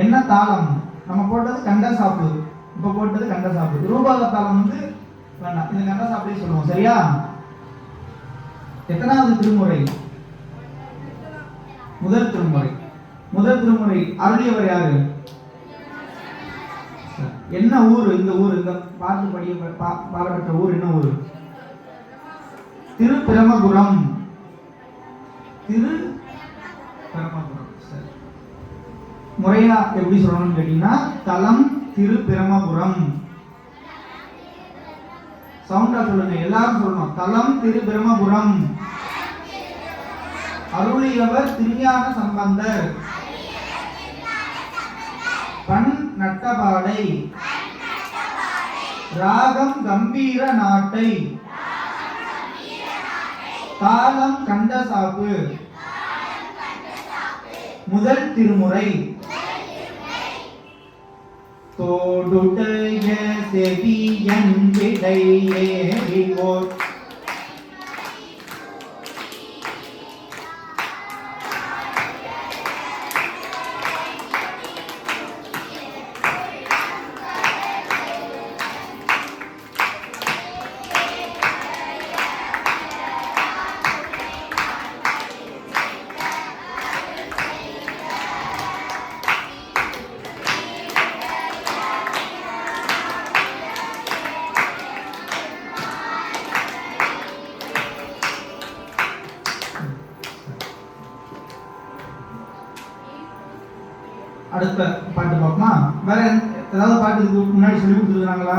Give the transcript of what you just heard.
என்ன தாளம்? நம்ம போட்டது கண்ட சாப்பு, இப்ப போட்டது கண்ட சாப்பு. ரூபக தாளம் வந்து வேண்டாம், இந்த கண்ட சாப்பிட்டே சொல்லுவோம். சரியா? எத்தனாவது திருமுறை? முதல் திருமுறை. முதல் திருமுறை அருளியவர் யாரு? என்ன ஊர்? இந்த ஊர், இந்த பாட்டு படிய பாடப்பட்ட ஊர் என்ன ஊர்? திருப்பிரமபுரம். திருப்பிரமபுரம். சரி, முறையா எப்படி சொல்லணும்னு கேட்டீங்கன்னா, தலம் திருப்பிரமபுரம். சவுண்டா சொல்லுங்க, எல்லாரும் சொல்லணும். தலம் திருப்பிரமபுரம். அருளியவர் திருஞான சம்பந்தர். பண் நட்டபாடை. ராகம் கம்பீர நாட்டை. தாளம் கண்டசாப்பு. முதல் திருமுறை. தோடுடைய செவியன் விடை ஏறிவோர். அடுத்த பாட்டு பார்ப்போமா? வேற ஏதாவது பாட்டு இதுக்கு முன்னாடி சொல்லி கொடுத்துருக்காங்களா?